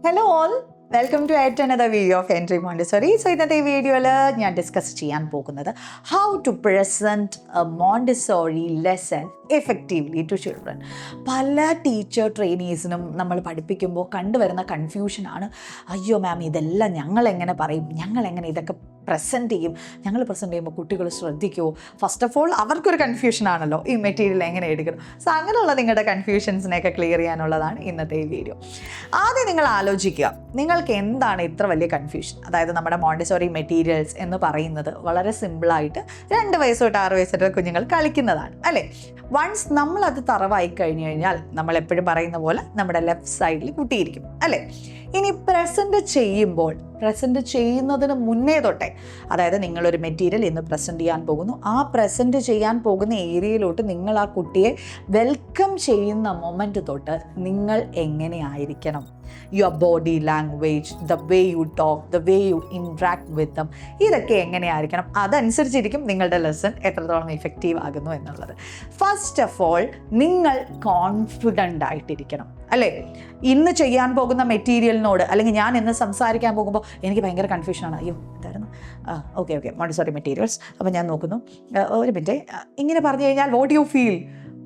Hello all, welcome to yet another video of Entry Montessori. So ഇന്നത്തെ വീഡിയോയിൽ ഞാൻ discuss ചെയ്യാൻ പോകുന്നത് how to present a Montessori lesson effectively to children. പല teacher ട്രെയിനീസിനും നമ്മൾ പഠിപ്പിക്കുമ്പോൾ കണ്ടുവരുന്ന കൺഫ്യൂഷനാണ്, അയ്യോ മാം ഇതെല്ലാം ഞങ്ങൾ എങ്ങനെ പറയും, ഞങ്ങൾ എങ്ങനെ ഇതൊക്കെ പ്രസൻറ്റ് ചെയ്യും, ഞങ്ങൾ പ്രസൻറ്റ് ചെയ്യുമ്പോൾ കുട്ടികൾ ശ്രദ്ധിക്കുമോ. ഫസ്റ്റ് ഓഫ് ഓൾ അവർക്കൊരു കൺഫ്യൂഷൻ ആണല്ലോ ഈ മെറ്റീരിയൽ എങ്ങനെ എടുക്കണം. സോ അങ്ങനെയുള്ള നിങ്ങളുടെ കൺഫ്യൂഷൻസിനെയൊക്കെ ക്ലിയർ ചെയ്യാനുള്ളതാണ് ഇന്നത്തെ ഈ വീഡിയോ. ആദ്യം നിങ്ങൾ ആലോചിക്കുക, നിങ്ങൾക്ക് എന്താണ് ഇത്ര വലിയ കൺഫ്യൂഷൻ. അതായത് നമ്മുടെ മോണ്ടിസോറി മെറ്റീരിയൽസ് എന്ന് പറയുന്നത് വളരെ സിമ്പിളായിട്ട് 2 വയസ്സ് തൊട്ട് 6 വയസ്സ് വരെ കുഞ്ഞുങ്ങൾ കളിക്കുന്നതാണ് അല്ലേ. വൺസ് നമ്മളത് തറവായി കഴിഞ്ഞു കഴിഞ്ഞാൽ നമ്മൾ എപ്പോഴും പറയുന്ന പോലെ നമ്മുടെ ലെഫ്റ്റ് സൈഡിൽ കുട്ടിയിരിക്കും അല്ലേ. ഇനി പ്രസൻറ്റ് ചെയ്യുന്നതിന് മുന്നേ തൊട്ടേ, അതായത് നിങ്ങളൊരു മെറ്റീരിയൽ ഇന്ന് പ്രസൻറ്റ് ചെയ്യാൻ പോകുന്നു, ആ പ്രസൻറ്റ് ചെയ്യാൻ പോകുന്ന ഏരിയയിലോട്ട് നിങ്ങൾ ആ കുട്ടിയെ വെൽക്കം ചെയ്യുന്ന മൊമെൻറ്റ് തൊട്ട് നിങ്ങൾ എങ്ങനെയായിരിക്കണം, your body language, the way you talk, the way you interact with them, ഇതൊക്കെ എങ്ങനെയായിരിക്കണം. അതനുസരിച്ചിരിക്കും നിങ്ങളുടെ ലെസൺ എത്രത്തോളം ഇഫക്റ്റീവ് ആകുന്നു എന്നുള്ളത്. ഫസ്റ്റ് ഓഫ് ഓൾ നിങ്ങൾ കോൺഫിഡൻ്റ് ആയിട്ടിരിക്കണം അല്ലേ. ഇന്ന് ചെയ്യാൻ പോകുന്ന മെറ്റീരിയലിനോട്, അല്ലെങ്കിൽ ഞാൻ ഇന്ന് സംസാരിക്കാൻ പോകുമ്പോൾ എനിക്ക് ഭയങ്കര കൺഫ്യൂഷനാണ്, അയ്യോ എന്തായിരുന്നു, ഓക്കെ മോണ്ടിസോറി മെറ്റീരിയൽസ്, അപ്പോൾ ഞാൻ നോക്കുന്നു, ഒരു മിനിറ്റ്, ഇങ്ങനെ പറഞ്ഞു കഴിഞ്ഞാൽ വാട്ട് യു ഫീൽ,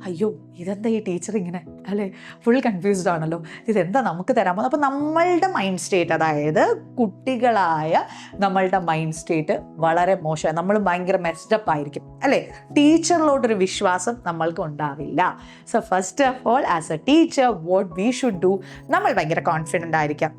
അയ്യോ ഇതെന്താ ഈ ടീച്ചർ ഇങ്ങനെ അല്ലേ, ഫുൾ കൺഫ്യൂസ്ഡ് ആണല്ലോ, ഇതെന്താ നമുക്ക് തരാൻ പോകുന്നത്. അപ്പോൾ നമ്മളുടെ മൈൻഡ് സ്റ്റേറ്റ്, അതായത് കുട്ടികളായ നമ്മളുടെ മൈൻഡ് സ്റ്റേറ്റ് വളരെ മോശമാണ്, നമ്മൾ ഭയങ്കര മെസ്ഡപ്പ് ആയിരിക്കും അല്ലേ. ടീച്ചറിലോട്ടൊരു വിശ്വാസം നമ്മൾക്ക് ഉണ്ടാവില്ല. So first of all as A teacher what we should do, നമ്മൾ ഭയങ്കര കോൺഫിഡൻ്റ് ആയിരിക്കാം.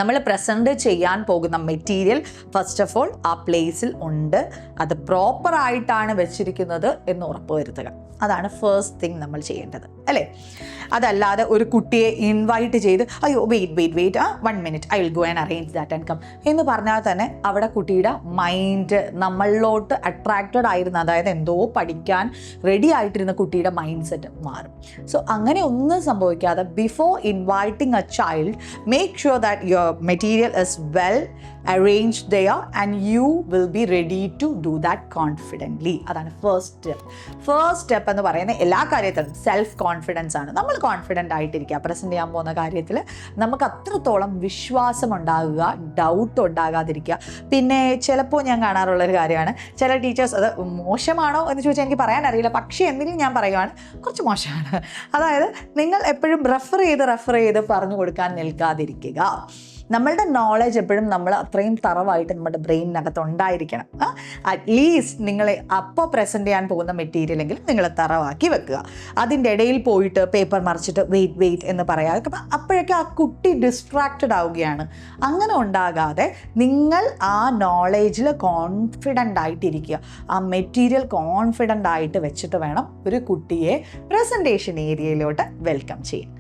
നമ്മൾ പ്രസൻറ്റ് ചെയ്യാൻ പോകുന്ന മെറ്റീരിയൽ ഫസ്റ്റ് ഓഫ് ഓൾ ആ പ്ലേസിൽ ഉണ്ട്, അത് പ്രോപ്പറായിട്ടാണ് വെച്ചിരിക്കുന്നത് എന്ന് ഉറപ്പ് വരുത്തുക. അതാണ് ഫസ്റ്റ് തിങ് നമ്മൾ ചെയ്യേണ്ടത് അല്ലേ. അതല്ലാതെ ഒരു കുട്ടിയെ ഇൻവൈറ്റ് ചെയ്ത് അയ്യോ wait 1 minute I will go and arrange that and come എന്ന് പറഞ്ഞാൽ തന്നെ അവിടെ കുട്ടിയുടെ മൈൻഡ് നമ്മളിലോട്ട് അട്രാക്റ്റഡ് ആയിരുന്ന, അതായത് എന്തോ പഠിക്കാൻ റെഡി ആയിട്ടിരുന്ന കുട്ടിയുടെ മൈൻഡ് സെറ്റ് മാറും. സോ അങ്ങനെ ഒന്നും സംഭവിക്കാതെ before inviting A child make sure that your material is well arranged there and you will be ready to do that confidently. അതാണ് ഫസ്റ്റ് സ്റ്റെപ്പ് എന്ന് പറയുന്നത്. എല്ലാ കാര്യത്തിലും സെൽഫ് കോൺഫിഡൻസ് ആണ്. നമ്മൾ കോൺഫിഡൻ്റ് ആയിട്ടിരിക്കുക. പ്രസൻറ്റ് ചെയ്യാൻ പോകുന്ന കാര്യത്തിൽ നമുക്ക് അത്രത്തോളം വിശ്വാസം ഉണ്ടാകുക, ഡൗട്ട് ഉണ്ടാകാതിരിക്കുക. പിന്നെ ചിലപ്പോൾ ഞാൻ കാണാറുള്ളൊരു കാര്യമാണ്, ചില ടീച്ചേഴ്സ്, അത് മോശമാണോ എന്ന് ചോദിച്ചാൽ എനിക്ക് പറയാൻ അറിയില്ല, പക്ഷേ എന്തെങ്കിലും ഞാൻ പറയുവാണ് കുറച്ച് മോശമാണ്. അതായത് നിങ്ങൾ എപ്പോഴും റെഫർ ചെയ്ത് പറഞ്ഞു കൊടുക്കാൻ നിൽക്കാതിരിക്കുക. നമ്മളുടെ നോളജ് എപ്പോഴും നമ്മൾ അത്രയും തറവായിട്ട് നമ്മുടെ ബ്രെയിനിനകത്ത് ഉണ്ടായിരിക്കണം. അറ്റ്ലീസ്റ്റ് നിങ്ങൾ അപ്പോൾ പ്രസൻറ്റ് ചെയ്യാൻ പോകുന്ന മെറ്റീരിയലെങ്കിലും നിങ്ങൾ തറവാക്കി വെക്കുക. അതിൻ്റെ ഇടയിൽ പോയിട്ട് പേപ്പർ മറിച്ചിട്ട് വെയിറ്റ് എന്ന് പറയാതെ, അപ്പോഴൊക്കെ ആ കുട്ടി ഡിസ്ട്രാക്റ്റഡ് ആവുകയാണ്. അങ്ങനെ ഉണ്ടാകാതെ നിങ്ങൾ ആ നോളേജിൽ കോൺഫിഡൻ്റ് ആയിട്ടിരിക്കുക. ആ മെറ്റീരിയൽ കോൺഫിഡൻ്റ് ആയിട്ട് വെച്ചിട്ട് വേണം ഒരു കുട്ടിയെ പ്രസൻറ്റേഷൻ ഏരിയയിലോട്ട് വെൽക്കം ചെയ്യാൻ.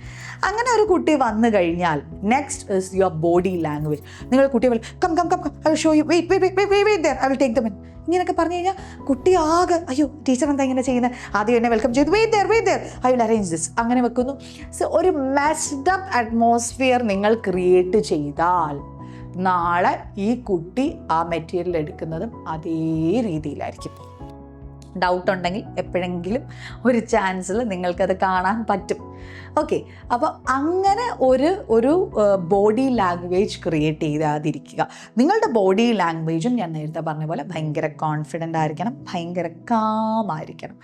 അങ്ങനെ ഒരു കുട്ടി വന്നു കഴിഞ്ഞാൽ next is your body language. നിങ്ങൾ കുട്ടിയെ come I will show you, wait there I will take them in, ഇങ്ങനെയൊക്കെ പറഞ്ഞു കഴിഞ്ഞാൽ കുട്ടി ആകെ അയ്യോ ടീച്ചർ എന്താ ഇങ്ങനെ ചെയ്യുന്നത്, ആദ്യം എന്നെ വെൽക്കം ചെയ്തു, wait there I will arrange this, അങ്ങനെ വെക്കുന്നു. സോ ഒരു മെസ്ഡ് അപ്പ് അറ്റ്മോസ്ഫിയർ നിങ്ങൾ ക്രിയേറ്റ് ചെയ്താൽ നാളെ ഈ കുട്ടി ആ മെറ്റീരിയൽ എടുക്കുന്നതും അതേ രീതിയിലായിരിക്കും. ഡൗട്ട് ഉണ്ടെങ്കിൽ എപ്പോഴെങ്കിലും ഒരു ചാൻസിൽ നിങ്ങൾക്കത് കാണാൻ പറ്റും. ഓക്കെ, അപ്പോൾ അങ്ങനെ ഒരു ബോഡി ലാംഗ്വേജ് ക്രിയേറ്റ് ചെയ്താതിരിക്കുക. നിങ്ങളുടെ ബോഡി ലാംഗ്വേജും ഞാൻ നേരത്തെ പറഞ്ഞ പോലെ ഭയങ്കര കോൺഫിഡൻ്റ് ആയിരിക്കണം, ഭയങ്കര കാമായിരിക്കണം.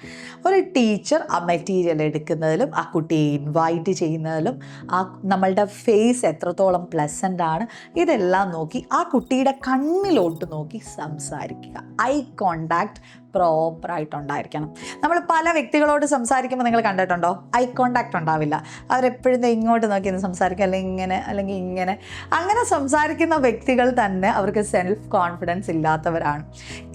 ഒരു ടീച്ചർ ആ മെറ്റീരിയൽ എടുക്കുന്നതിലും ആ കുട്ടിയെ ഇൻവൈറ്റ് ചെയ്യുന്നതിലും ആ നമ്മളുടെ ഫേസ് എത്രത്തോളം പ്ലസൻ്റ് ആണ് ഇതെല്ലാം നോക്കി ആ കുട്ടിയുടെ കണ്ണിലോട്ട് നോക്കി സംസാരിക്കുക. ഐ കോണ്ടാക്ട് പ്രോപ്പറായിട്ടുണ്ടായിരിക്കണം. നമ്മൾ പല വ്യക്തികളോട് സംസാരിക്കുമ്പോൾ നിങ്ങൾ കണ്ടിട്ടുണ്ടോ, ഐ കോണ്ടാക്ട് ഉണ്ടാവില്ല. അവരെപ്പോഴും ഇങ്ങോട്ട് നോക്കി സംസാരിക്കുക, അല്ലെങ്കിൽ ഇങ്ങനെ അങ്ങനെ സംസാരിക്കുന്ന വ്യക്തികൾ തന്നെ അവർക്ക് സെൽഫ് കോൺഫിഡൻസ് ഇല്ലാത്തവരാണ്.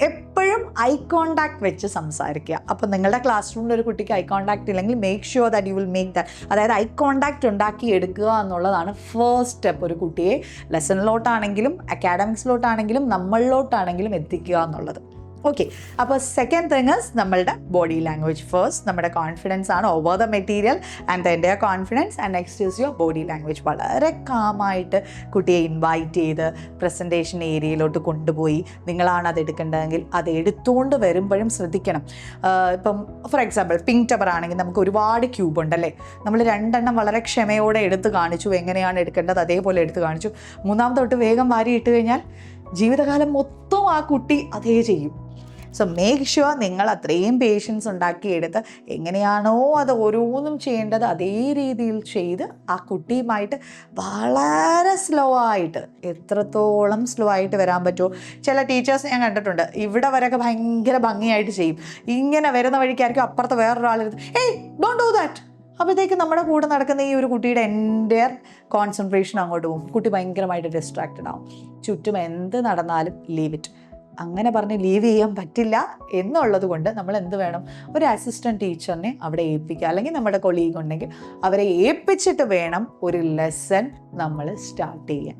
എപ്പോഴും ഐ കോണ്ടാക്ട് വെച്ച് സംസാരിക്കുക. അപ്പോൾ നിങ്ങളുടെ ക്ലാസ് റൂമിൽ ഒരു കുട്ടിക്ക് ഐ കോണ്ടാക്ട് ഇല്ലെങ്കിൽ make sure that you will make that, അതായത് ഐ കോണ്ടാക്ട് ഉണ്ടാക്കി എടുക്കുക എന്നുള്ളതാണ് ഫസ്റ്റ് സ്റ്റെപ്പ്. ഒരു കുട്ടിയെ ലെസണിലോട്ടാണെങ്കിലും അക്കാഡമിക്സിലോട്ടാണെങ്കിലും നമ്മളിലോട്ടാണെങ്കിലും എത്തിക്കുക എന്നുള്ളത്. ഓക്കെ, അപ്പോൾ സെക്കൻഡ് തിങ് ഇസ് നമ്മളുടെ ബോഡി ലാംഗ്വേജ്. ഫസ്റ്റ് നമ്മുടെ കോൺഫിഡൻസ് ആണ് over the material and the entire confidence, and next is your body language. വളരെ കാമായിട്ട് കുട്ടിയെ ഇൻവൈറ്റ് ചെയ്ത് പ്രസൻറ്റേഷൻ ഏരിയയിലോട്ട് കൊണ്ടുപോയി നിങ്ങളാണ് അത് എടുക്കേണ്ടതെങ്കിൽ അത് എടുത്തുകൊണ്ട് വരുമ്പോഴും ശ്രദ്ധിക്കണം. ഇപ്പം ഫോർ എക്സാമ്പിൾ പിങ്ക് ടവർ ആണെങ്കിൽ നമുക്ക് ഒരുപാട് ക്യൂബ് ഉണ്ടല്ലേ, നമ്മൾ 2 എണ്ണം വളരെ ക്ഷമയോടെ എടുത്ത് കാണിച്ചു, എങ്ങനെയാണ് എടുക്കേണ്ടത് അതേപോലെ എടുത്ത് കാണിച്ചു. 3ാമത്തെ തൊട്ട് വേഗം വാരി ഇട്ട് കഴിഞ്ഞാൽ ജീവിതകാലം മൊത്തം ആ കുട്ടി അതേ ചെയ്യും. സോ മേക്ക് ഷുവർ നിങ്ങൾ അത്രയും പേഷ്യൻസ് ഉണ്ടാക്കിയെടുത്ത് എങ്ങനെയാണോ അത് ഓരോന്നും ചെയ്യേണ്ടത് അതേ രീതിയിൽ ചെയ്ത് ആ കുട്ടിയുമായിട്ട് വളരെ സ്ലോ ആയിട്ട്, എത്രത്തോളം സ്ലോ ആയിട്ട് വരാൻ പറ്റുമോ. ചില ടീച്ചേഴ്സ് ഞാൻ കണ്ടിട്ടുണ്ട് ഇവിടെ വരെയൊക്കെ ഭയങ്കര ഭംഗിയായിട്ട് ചെയ്യും, ഇങ്ങനെ വരുന്ന വഴിക്കായിരിക്കും അപ്പുറത്ത് വേറൊരാളെടുത്ത് ഏയ് ഡോണ്ട് ഡു ദാറ്റ്. അപ്പോഴത്തേക്ക് നമ്മുടെ കൂടെ നടക്കുന്ന ഈ ഒരു കുട്ടിയുടെ എൻ്റെയർ കോൺസെൻട്രേഷൻ അങ്ങോട്ട് പോകും, കുട്ടി ഭയങ്കരമായിട്ട് ഡിസ്ട്രാക്റ്റഡ് ആവും. ചുറ്റും എന്ത് നടന്നാലും ലീവ് ഇറ്റ്, അങ്ങനെ പറഞ്ഞ് ലീവ് ചെയ്യാൻ പറ്റില്ല എന്നുള്ളത് കൊണ്ട് നമ്മൾ എന്ത് വേണം, ഒരു അസിസ്റ്റൻറ്റ് ടീച്ചറിനെ അവിടെ ഏൽപ്പിക്കുക, അല്ലെങ്കിൽ നമ്മുടെ കൊളീഗ് ഉണ്ടെങ്കിൽ അവരെ ഏൽപ്പിച്ചിട്ട് വേണം ഒരു ലെസൺ നമ്മൾ സ്റ്റാർട്ട് ചെയ്യാൻ.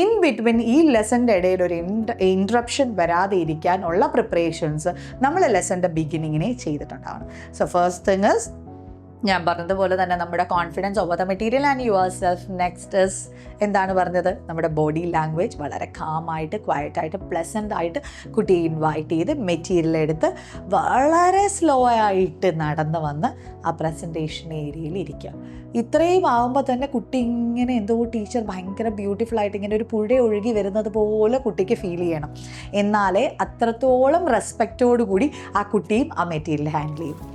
ഇൻ ബിറ്റ്വീൻ ഈ ലെസൻ്റെ ഇടയിൽ ഒരു ഇൻട്രപ്ഷൻ വരാതെ ഇരിക്കാനുള്ള പ്രിപ്പറേഷൻസ് നമ്മൾ ലെസൻ്റെ ബിഗിനിങ്ങിനെ ചെയ്തിട്ടുണ്ടാവണം. സോ ഫസ്റ്റ് തിങ് ഇസ് ഞാൻ പറഞ്ഞതുപോലെ തന്നെ നമ്മുടെ confidence over the material and your self. Next is എന്താണ് പറഞ്ഞത്, നമ്മുടെ ബോഡി ലാംഗ്വേജ് വളരെ കാമായിട്ട് ക്വയറ്റായിട്ട് പ്ലസൻ്റ് ആയിട്ട് കുട്ടിയെ ഇൻവൈറ്റ് ചെയ്ത് മെറ്റീരിയൽ എടുത്ത് വളരെ സ്ലോ ആയിട്ട് നടന്ന് വന്ന് ആ പ്രസൻറ്റേഷൻ ഏരിയയിൽ ഇരിക്കുക. ഇത്രയും ആകുമ്പോൾ തന്നെ കുട്ടി ഇങ്ങനെ എന്തോ ടീച്ചർ ഭയങ്കര ബ്യൂട്ടിഫുൾ ആയിട്ട് ഇങ്ങനെ ഒരു പുഴ ഒഴുകി വരുന്നത് പോലെ കുട്ടിക്ക് ഫീൽ ചെയ്യണം. എന്നാലേ അത്രത്തോളം റെസ്പെക്റ്റോടു കൂടി ആ കുട്ടിയും ആ മെറ്റീരിയൽ ഹാൻഡിൽ ചെയ്യും.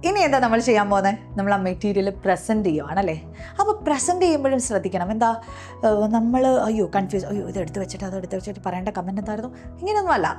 ഇനി എന്താ നമ്മൾ ചെയ്യാൻ പോകുന്നത്, നമ്മൾ ആ മെറ്റീരിയൽ പ്രസൻറ്റ് ചെയ്യുവാണല്ലേ. അപ്പോൾ പ്രസൻറ്റ് ചെയ്യുമ്പോഴും ശ്രദ്ധിക്കണം, എന്താ നമ്മൾ കൺഫ്യൂസ്, ഇത് എടുത്ത് വെച്ചിട്ട് അത് എടുത്ത് വെച്ചിട്ട് പറയേണ്ട കമൻറ്റ് എന്തായിരുന്നു, ഇങ്ങനെയൊന്നും അല്ല.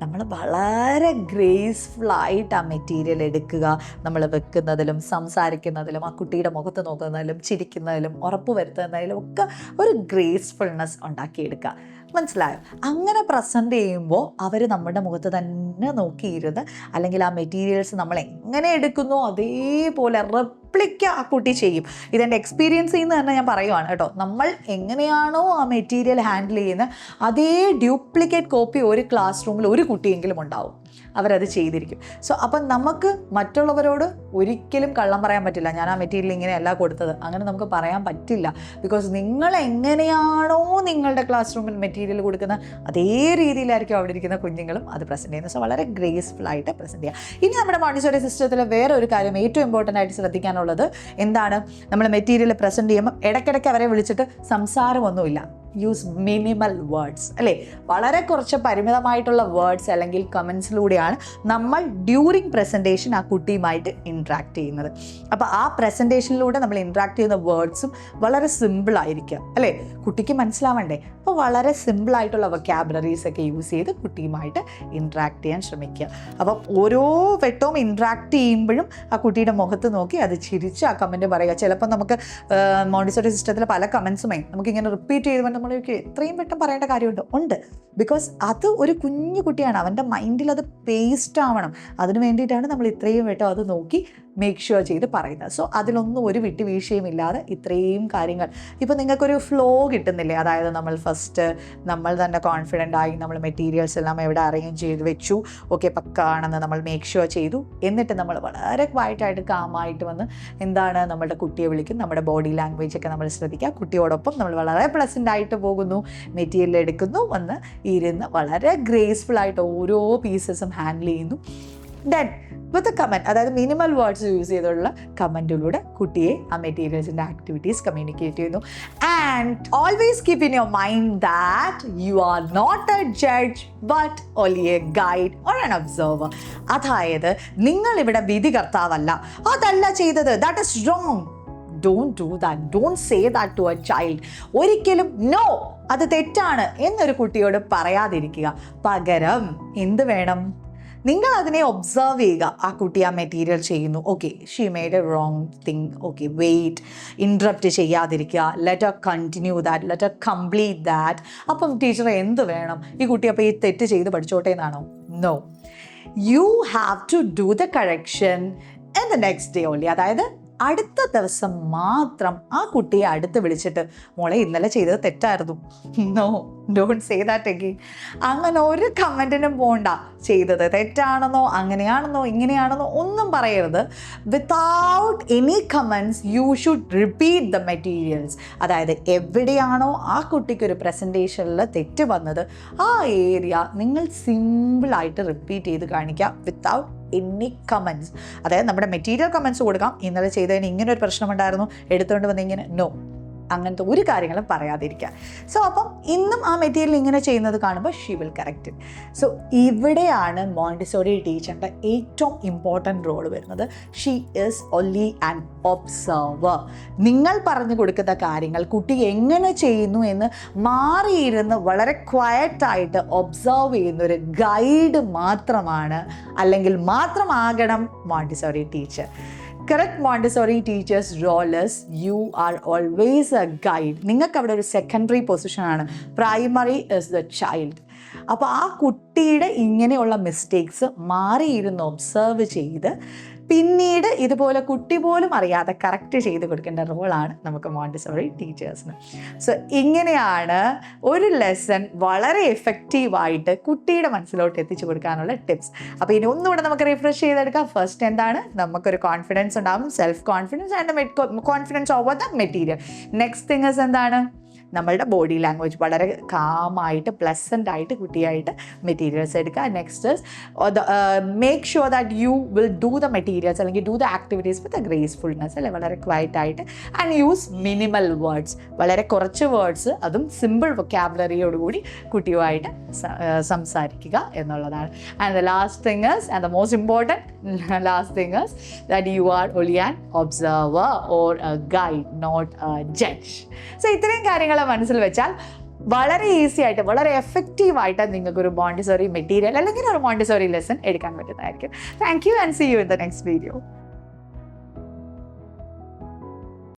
നമ്മൾ വളരെ ഗ്രേസ്ഫുള്ളായിട്ട് ആ മെറ്റീരിയൽ എടുക്കുക. നമ്മൾ വെക്കുന്നതിലും സംസാരിക്കുന്നതിലും ആ കുട്ടിയുടെ മുഖത്ത് നോക്കുന്നതിലും ചിരിക്കുന്നതിലും ഉറപ്പ് വരുത്തുന്നതിലും ഒക്കെ ഒരു ഗ്രേസ്ഫുൾനെസ് ഉണ്ടാക്കിയെടുക്കുക. മനസ്സിലായോ? അങ്ങനെ പ്രസൻറ്റ് ചെയ്യുമ്പോൾ അവർ നമ്മുടെ മുഖത്ത് തന്നെ നോക്കിയിരുന്ന്, അല്ലെങ്കിൽ ആ മെറ്റീരിയൽസ് നമ്മൾ എങ്ങനെ എടുക്കുന്നോ അതേപോലെ റെപ്ലിക്ക ആ കുട്ടി ചെയ്യും. ഇതെൻ്റെ എക്സ്പീരിയൻസിൽ നിന്ന് തന്നെ ഞാൻ പറയുവാണ് കേട്ടോ. നമ്മൾ എങ്ങനെയാണോ ആ മെറ്റീരിയൽ ഹാൻഡിൽ ചെയ്യുന്നത് അതേ ഡ്യൂപ്ലിക്കേറ്റ് കോപ്പി ഒരു ക്ലാസ് റൂമിൽ ഒരു കുട്ടിയെങ്കിലും ഉണ്ടാവും, അവരത് ചെയ്തിരിക്കും. സോ അപ്പം നമുക്ക് മറ്റുള്ളവരോട് ഒരിക്കലും കള്ളം പറയാൻ പറ്റില്ല, ഞാൻ ആ മെറ്റീരിയൽ ഇങ്ങനെയല്ല കൊടുത്തത്, അങ്ങനെ നമുക്ക് പറയാൻ പറ്റില്ല. ബിക്കോസ് നിങ്ങൾ എങ്ങനെയാണോ നിങ്ങളുടെ ക്ലാസ് റൂമിൽ മെറ്റീരിയൽ കൊടുക്കുന്ന അതേ രീതിയിലായിരിക്കും അവിടെ ഇരിക്കുന്ന കുഞ്ഞുങ്ങളും അത് പ്രസൻറ്റ് ചെയ്യുന്നത്. സോ വളരെ ഗ്രേസ്ഫുള്ളായിട്ട് പ്രസൻറ്റ് ചെയ്യുക. ഇനി നമ്മുടെ മോണ്ടിസോറി സിസ്റ്റത്തിൽ വേറെ ഒരു കാര്യം ഏറ്റവും ഇമ്പോർട്ടൻ്റ് ആയിട്ട് ശ്രദ്ധിക്കാനുള്ളത് എന്താണ്, നമ്മൾ മെറ്റീരിയൽ പ്രസൻറ്റ് ചെയ്യുമ്പോൾ ഇടയ്ക്കിടയ്ക്ക് അവരെ വിളിച്ചിട്ട് സംസാരമൊന്നുമില്ല. യൂസ് മിനിമൽ വേർഡ്സ് അല്ലേ, വളരെ കുറച്ച് പരിമിതമായിട്ടുള്ള വേർഡ്സ് അല്ലെങ്കിൽ കമൻസിലൂടെയാണ് നമ്മൾ ഡ്യൂറിങ് പ്രസൻറ്റേഷൻ ആ കുട്ടിയുമായിട്ട് ഇൻട്രാക്ട് ചെയ്യുന്നത്. അപ്പോൾ ആ പ്രസൻറ്റേഷനിലൂടെ നമ്മൾ ഇൻട്രാക്ട് ചെയ്യുന്ന വേർഡ്സും വളരെ സിമ്പിളായിരിക്കുക അല്ലേ, കുട്ടിക്ക് മനസ്സിലാവണ്ടേ. അപ്പോൾ വളരെ സിമ്പിളായിട്ടുള്ള വൊക്കാബുലറീസ് ഒക്കെ യൂസ് ചെയ്ത് കുട്ടിയുമായിട്ട് ഇൻട്രാക്ട് ചെയ്യാൻ ശ്രമിക്കുക. അപ്പം ഓരോ വട്ടവും ഇൻട്രാക്ട് ചെയ്യുമ്പോഴും ആ കുട്ടിയുടെ മുഖത്ത് നോക്കി അത് ചിരിച്ച് ആ കമൻറ്റ് പറയുക. ചിലപ്പോൾ നമുക്ക് മോണ്ടിസോറി സിസ്റ്റത്തിൽ പല കമൻസുമായി നമുക്കിങ്ങനെ റിപ്പീറ്റ് ചെയ്തുകൊണ്ട് നമ്മളൊക്കെ എത്രയും പെട്ടെന്ന് പറയേണ്ട കാര്യമുണ്ട് ഉണ്ട്. ബിക്കോസ് അത് ഒരു കുഞ്ഞു കുട്ടിയാണ്, അവൻ്റെ മൈൻഡിൽ അത് പേസ്റ്റ് ആവണം. അതിന് വേണ്ടിയിട്ടാണ് നമ്മൾ ഇത്രയും വട്ടം അത് നോക്കി മേക്ക് ഷുവർ ചെയ്ത് പറയുന്നത്. സോ അതിലൊന്നും ഒരു വിട്ടുവീഴ്ചയും ഇല്ലാതെ ഇത്രയും കാര്യങ്ങൾ. ഇപ്പോൾ നിങ്ങൾക്കൊരു ഫ്ലോ കിട്ടുന്നില്ലേ, അതായത് നമ്മൾ തന്നെ കോൺഫിഡൻ്റ് ആയി നമ്മൾ മെറ്റീരിയൽസ് എല്ലാം എവിടെ അറേഞ്ച് ചെയ്ത് വെച്ചു, ഓക്കെ പക്കാണെന്ന് നമ്മൾ മേക്ക് ഷുവർ ചെയ്തു. എന്നിട്ട് നമ്മൾ വളരെ ക്വയറ്റായിട്ട് കാമായിട്ട് വന്ന് എന്താണ് നമ്മളുടെ കുട്ടിയെ വിളിക്കും, നമ്മുടെ ബോഡി ലാംഗ്വേജ് ഒക്കെ നമ്മൾ ശ്രദ്ധിക്കുക. കുട്ടിയോടൊപ്പം നമ്മൾ വളരെ പ്ലസൻ്റ് ആയിട്ട് പോകുന്നു, മെറ്റീരിയൽ എടുക്കുന്നു, വന്ന് ഇരുന്ന് വളരെ ഗ്രേസ്ഫുൾ ആയിട്ട് ഓരോ പീസസും ഹാൻഡിൽ ചെയ്യുന്നു. ദെൻ വിത്ത് കമൻറ്റ്, അതായത് മിനിമൽ വേർഡ്സ് യൂസ് ചെയ്തുള്ള കമൻറ്റിലൂടെ കുട്ടിയെ ആ മെറ്റീരിയൽസിൻ്റെ ആക്ടിവിറ്റീസ് കമ്മ്യൂണിക്കേറ്റ് ചെയ്യുന്നു. And always keep in your mind that you are not a judge but only a guide or an observer. അതായത് നിങ്ങളിവിടെ വിധികർത്താവല്ല, അതല്ല ചെയ്തത്, that is wrong. Don't do that. Don't say that to a child. ഒരിക്കലും no അത് തെറ്റാണ് എന്നൊരു കുട്ടിയോട് പറയാതിരിക്കുക. പകരം എന്ത് വേണം, നിങ്ങൾ അതിനെ ഒബ്സർവ് ചെയ്യുക. ആ കുട്ടി ആ മെറ്റീരിയൽ ചെയ്യുന്നു, okay she made a wrong thing, okay wait, ഇൻട്രപ്റ്റ് ചെയ്യാതിരിക്കുക, let her continue that, let her complete that. അപ്പം ടീച്ചർ എന്ത് വേണം, ഈ കുട്ടി അപ്പോൾ ഈ തെറ്റ് ചെയ്ത് പഠിച്ചോട്ടെ എന്നാണോ? No, you have to do the correction in the next day only. അതായത് അടുത്ത ദിവസം മാത്രം ആ കുട്ടിയെ അടുത്ത് വിളിച്ചിട്ട് മോളെ ഇന്നലെ ചെയ്തത് തെറ്റായിരുന്നു, no don't say that again, അങ്ങനെ ഒരു കമൻറ്റിനും പോകണ്ട. ചെയ്തത് തെറ്റാണെന്നോ അങ്ങനെയാണെന്നോ ഇങ്ങനെയാണെന്നോ ഒന്നും പറയരുത്. Without any comments you should repeat the materials. അതായത് എവിടെയാണോ ആ കുട്ടിക്കൊരു പ്രസൻറ്റേഷനിൽ തെറ്റ് വന്നത് ആ ഏരിയ നിങ്ങൾ സിമ്പിളായിട്ട് റിപ്പീറ്റ് ചെയ്ത് കാണിക്കുക വിത്തൗട്ട് എനി കമൻറ്റ്സ്. അതായത് നമ്മുടെ മെറ്റീരിയൽ കമൻറ്റ്സ് കൊടുക്കാം, ഇന്നലെ ചെയ്തതിന് ഇങ്ങനെ ഒരു പ്രശ്നമുണ്ടായിരുന്നു, എടുത്തുകൊണ്ട് വന്ന് ഇങ്ങനെ, നോ, അങ്ങനത്തെ ഒരു കാര്യങ്ങളും പറയാതിരിക്കുക. സോ അപ്പം ഇന്നും ആ മെറ്റീരിയൽ ഇങ്ങനെ ചെയ്യുന്നത് കാണുമ്പോൾ ഷീ വിൽ കറക്റ്റ്. സോ ഇവിടെയാണ് മോണ്ടിസോറി ടീച്ചറിൻ്റെ ഏറ്റവും ഇമ്പോർട്ടൻറ്റ് റോൾ വരുന്നത്. She is only an observer. നിങ്ങൾ പറഞ്ഞു കൊടുക്കുന്ന കാര്യങ്ങൾ കുട്ടി എങ്ങനെ ചെയ്യുന്നു എന്ന് മാറിയിരുന്ന് വളരെ ക്വയറ്റായിട്ട് ഒബ്സർവ് ചെയ്യുന്ന ഒരു ഗൈഡ് മാത്രമാണ്, അല്ലെങ്കിൽ മാത്രമാകണം Montessori teacher. Correct Montessori teacher's role is you are always a guide. നിങ്ങൾക്ക് അവിടെ ഒരു സെക്കൻഡറി പൊസിഷനാണ്. Primary is the child. അപ്പോൾ ആ കുട്ടിയുടെ ഇങ്ങനെയുള്ള മിസ്റ്റേക്സ് മാറിയിരുന്ന് ഒബ്സർവ് ചെയ്ത് പിന്നീട് ഇതുപോലെ കുട്ടി പോലും അറിയാതെ കറക്റ്റ് ചെയ്ത് കൊടുക്കേണ്ട റോളാണ് നമുക്ക് മോണ്ടിസോറി ടീച്ചേഴ്സിന്. സോ ഇങ്ങനെയാണ് ഒരു ലെസൺ വളരെ എഫക്റ്റീവായിട്ട് കുട്ടിയുടെ മനസ്സിലോട്ട് എത്തിച്ചു കൊടുക്കാനുള്ള ടിപ്സ്. അപ്പോൾ ഇനി ഒന്നുകൂടെ നമുക്ക് റിഫ്രഷ് ചെയ്തെടുക്കാം. ഫസ്റ്റ് എന്താണ്, നമുക്കൊരു കോൺഫിഡൻസ് ഉണ്ടാകും, self confidence and confidence over the material. Next thing is എന്താണ്, നമ്മളുടെ ബോഡി ലാംഗ്വേജ് വളരെ കാമായിട്ട് പ്ലസൻ്റ് ആയിട്ട് കുട്ടിയായിട്ട് മെറ്റീരിയൽസ് എടുക്കുക. Next make sure that you will do the materials അല്ലെങ്കിൽ do the activities with a gracefulness, അല്ലെ, വളരെ ക്വയറ്റായിട്ട്. ആൻഡ് യൂസ് മിനിമൽ വേർഡ്സ്, വളരെ കുറച്ച് വേർഡ്സ്, അതും സിമ്പിൾ വൊക്കാബുലറിയോടുകൂടി കുട്ടിയുമായിട്ട് സംസാരിക്കുക എന്നുള്ളതാണ്. And the last thing is, and the most important last thing is that you are only an observer or a guide, not a judge. So ഇത്രയും കാര്യങ്ങൾ മനസ്സിൽ വെച്ചാൽ വളരെ ഈസി ആയിട്ട് വളരെ എഫക്റ്റീവായിട്ട് നിങ്ങൾക്കൊരു മോണ്ടിസോറി മെറ്റീരിയൽ അല്ലെങ്കിൽ ഒരു മോണ്ടിസോറി ലെസൺ എടുക്കാൻ പറ്റുന്നതായിരിക്കും. Thank you and see you in the next video.